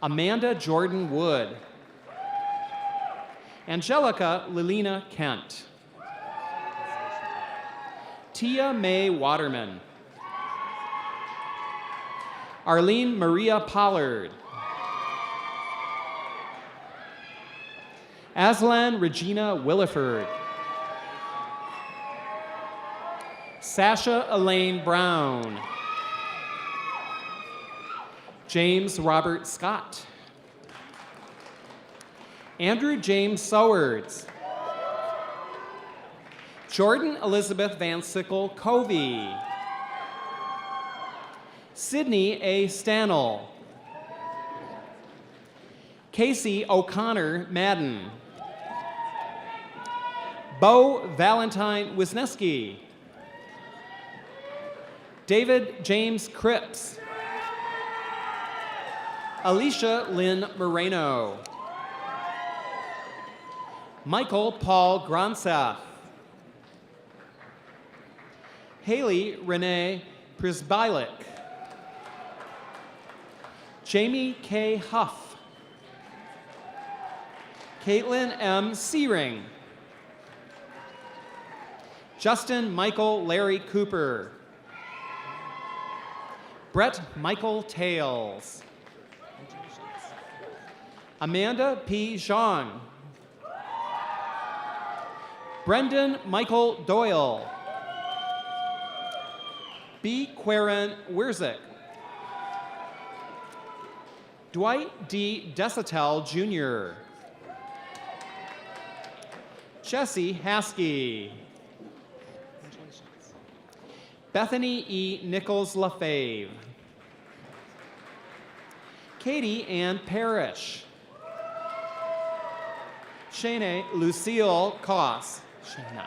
Amanda Jordan Wood. Angelica Lilina Kent. Tia Mae Waterman. Arlene Maria Pollard. Aslan Regina Williford. Sasha Elaine Brown. James Robert Scott. Andrew James Sowards. Jordan Elizabeth Van Sickle Covey. Sydney A. Stannell. Casey O'Connor Madden. Bo Valentine Wisniewski. David James Cripps. Alicia Lynn Moreno. Michael Paul Gronseth. Haley Renee Prisbylik. Jamie K. Huff. Caitlin M. Searing. Justin Michael Larry Cooper. Brett Michael Tales. Amanda P. Zhang. Brendan Michael Doyle. B. Quaren Wirzik. Dwight D. Desatel Jr. Jesse Haskey. Bethany E. Nichols LaFave. Katie Ann Parrish. Shanae Lucille Koss. Shana.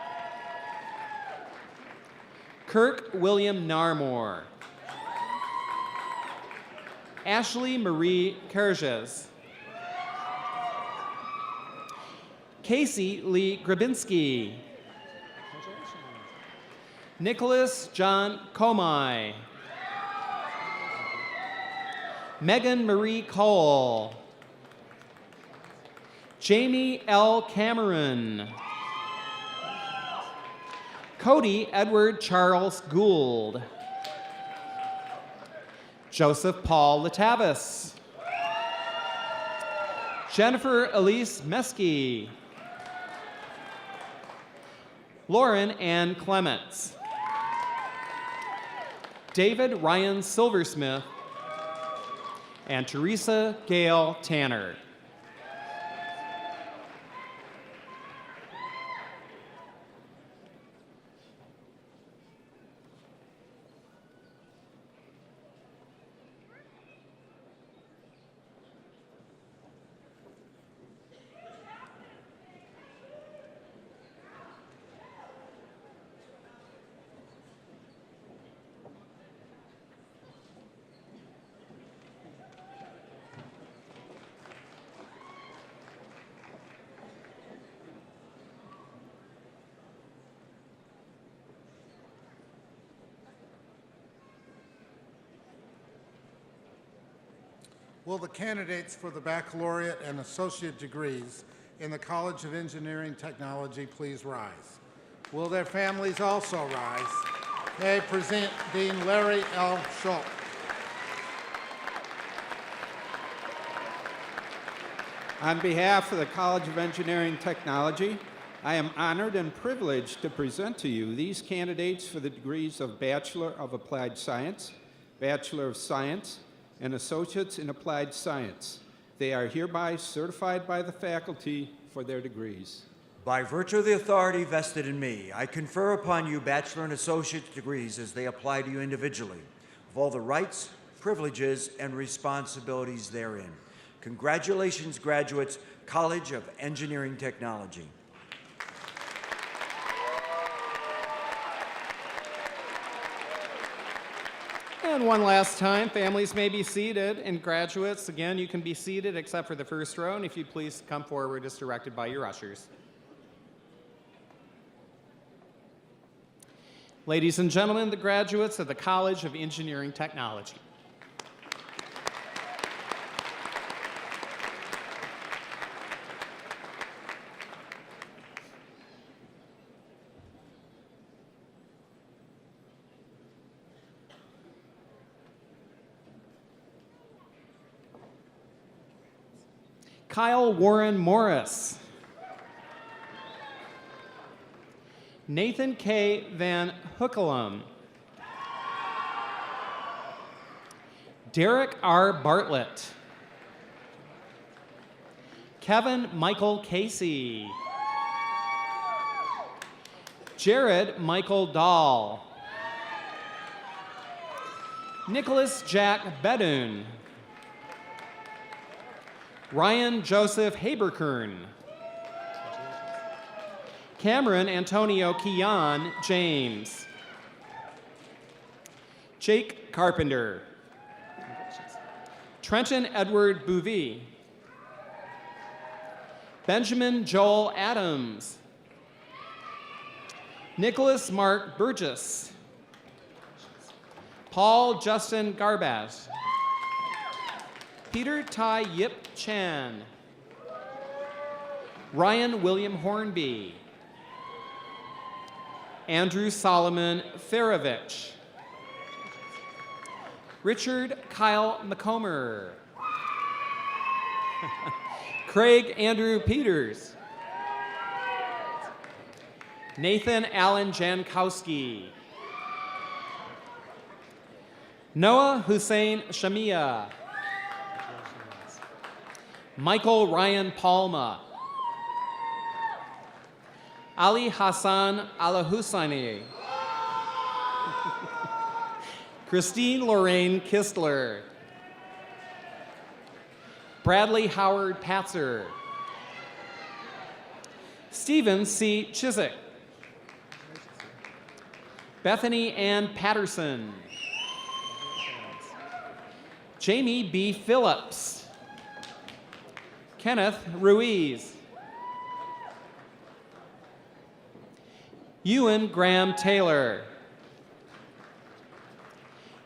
Kirk William Narmore. Ashley Marie Kerges. Casey Lee Grabinski. Nicholas John Comey. Megan Marie Cole. Jamie L. Cameron. Cody Edward Charles Gould. Joseph Paul Latavis. Jennifer Elise Meski. Lauren Ann Clements. David Ryan Silversmith. And Teresa Gail Tanner. Will the candidates for the baccalaureate and associate degrees in the College of Engineering Technology please rise? Will their families also rise? May I present Dean Larry L. Schultz. On behalf of the College of Engineering Technology, I am honored and privileged to present to you these candidates for the degrees of Bachelor of Applied Science, Bachelor of Science, and Associates in Applied Science. They are hereby certified by the faculty for their degrees. By virtue of the authority vested in me, I confer upon you bachelor and associate degrees as they apply to you individually, of all the rights, privileges, and responsibilities therein. Congratulations, graduates, College of Engineering Technology. And one last time, families may be seated, and graduates, again, you can be seated except for the first row, and if you'd please come forward as directed by your ushers. Ladies and gentlemen, the graduates of the College of Engineering Technology. Kyle Warren Morris. Nathan K. Van Hookelum. Derek R. Bartlett. Kevin Michael Casey. Jared Michael Dahl. Nicholas Jack Bedun. Ryan Joseph Haberkern. Cameron Antonio Kian James. Jake Carpenter. Trenton Edward Bouvie. Benjamin Joel Adams. Nicholas Mark Burgess. Paul Justin Garbaz. Peter Tai Yip Chan. Ryan William Hornby. Andrew Solomon Farovich. Richard Kyle McComber. Craig Andrew Peters. Nathan Allen Jankowski. Noah Hussein Shamia. Michael Ryan Palma. Ali Hassan Alahusani. Christine Lorraine Kistler. Bradley Howard Patzer. Stephen C. Chiswick. Bethany Ann Patterson. Jamie B. Phillips. Kenneth Ruiz. Ewan Graham Taylor.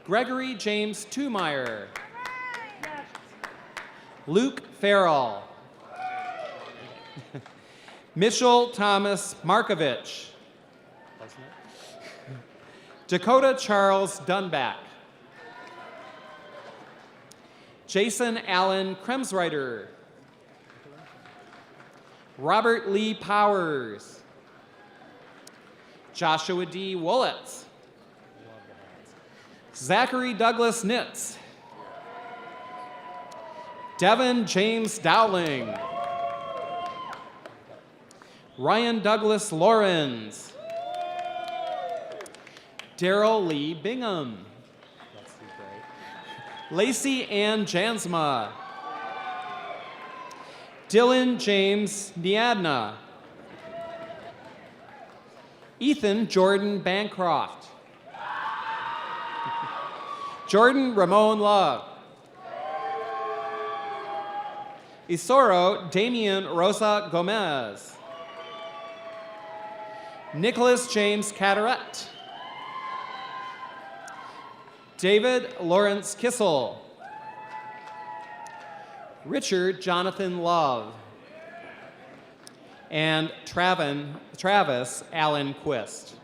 Gregory James Tumeyer. Luke Farrell. Mitchell Thomas Markovich. Dakota Charles Dunback. Jason Allen Kremsreiter. Robert Lee Powers. Joshua D. Wollitz. Zachary Douglas Nitz. Devin James Dowling. Ryan Douglas Lorenz. Daryl Lee Bingham. Lacey Ann Jansma. Dylan James Niadna. Ethan Jordan Bancroft. Jordan Ramon Love. Isoro Damian Rosa Gomez. Nicholas James Cataret. David Lawrence Kissel. Richard Jonathan Love. And Travis Allen Quist.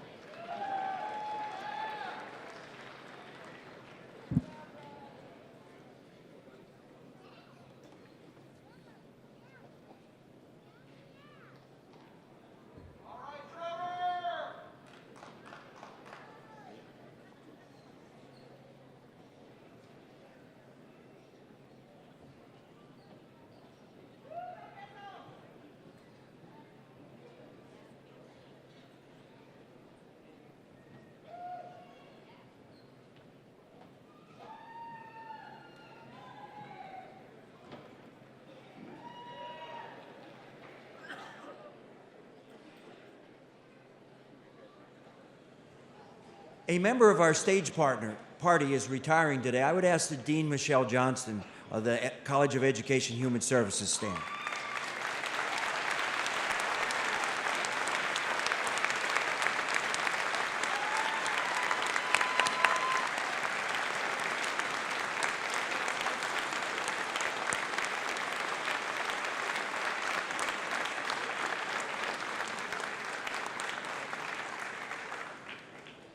A member of our stage party is retiring today. I would ask the Dean Michelle Johnston of the College of Education Human Services stand.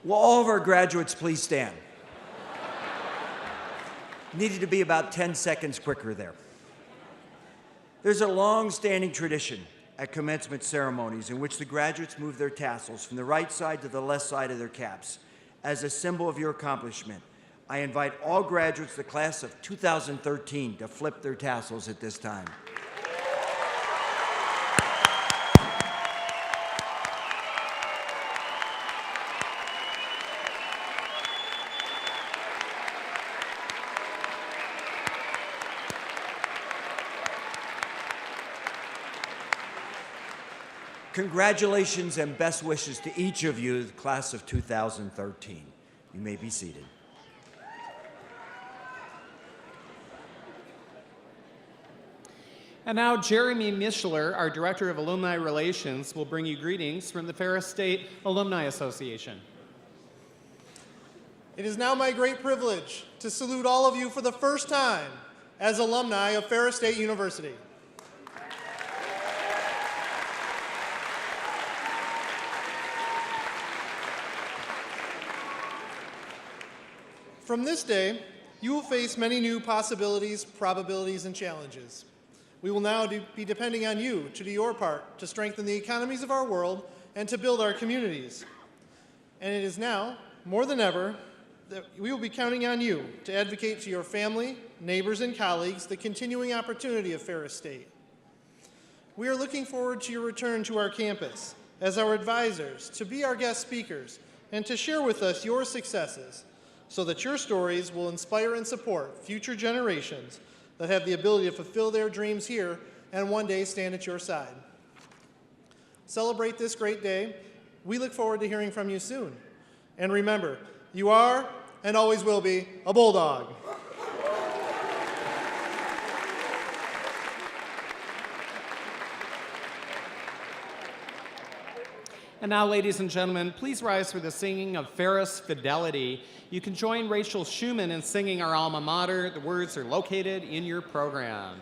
Will all of our graduates please stand? Needed to be about 10 seconds quicker there. There's a long-standing tradition at commencement ceremonies in which the graduates move their tassels from the right side to the left side of their caps as a symbol of your accomplishment. I invite all graduates of the class of 2013 to flip their tassels at this time. Congratulations and best wishes to each of you, the class of 2013. You may be seated. And now Jeremy Mischler, our Director of Alumni Relations, will bring you greetings from the Ferris State Alumni Association. It is now my great privilege to salute all of you for the first time as alumni of Ferris State University. From this day, you will face many new possibilities, probabilities, and challenges. We will now be depending on you to do your part to strengthen the economies of our world and to build our communities. And it is now, more than ever, that we will be counting on you to advocate to your family, neighbors, and colleagues the continuing opportunity of Ferris State. We are looking forward to your return to our campus as our advisors, to be our guest speakers, and to share with us your successes so that your stories will inspire and support future generations that have the ability to fulfill their dreams here and one day stand at your side. Celebrate this great day. We look forward to hearing from you soon. And remember, you are and always will be a Bulldog. And now, ladies and gentlemen, please rise for the singing of Ferris Fidelity. You can join Rachel Schumann in singing our alma mater. The words are located in your program.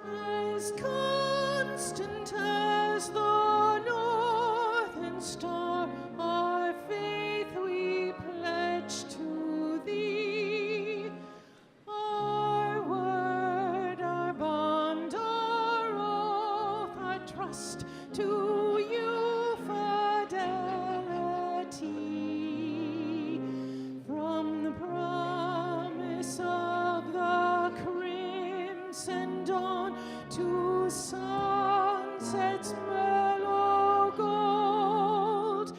As constant as the northern star, our faith we pledge to thee. Our word, our bond, our oath, our trust to you, fidelity. From the promise of the crimson dawn to sunset's mellow gold,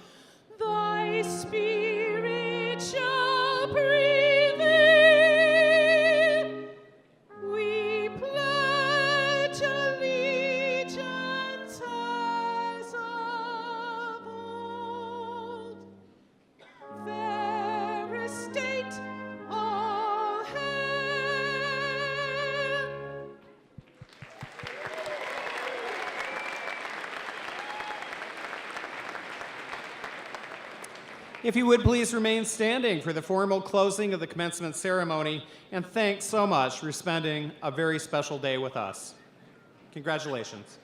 thy spirit shall prevail. We pledge allegiance as of old. Ferris State, all hail! If you would please remain standing for the formal closing of the commencement ceremony, and thanks so much for spending a very special day with us. Congratulations.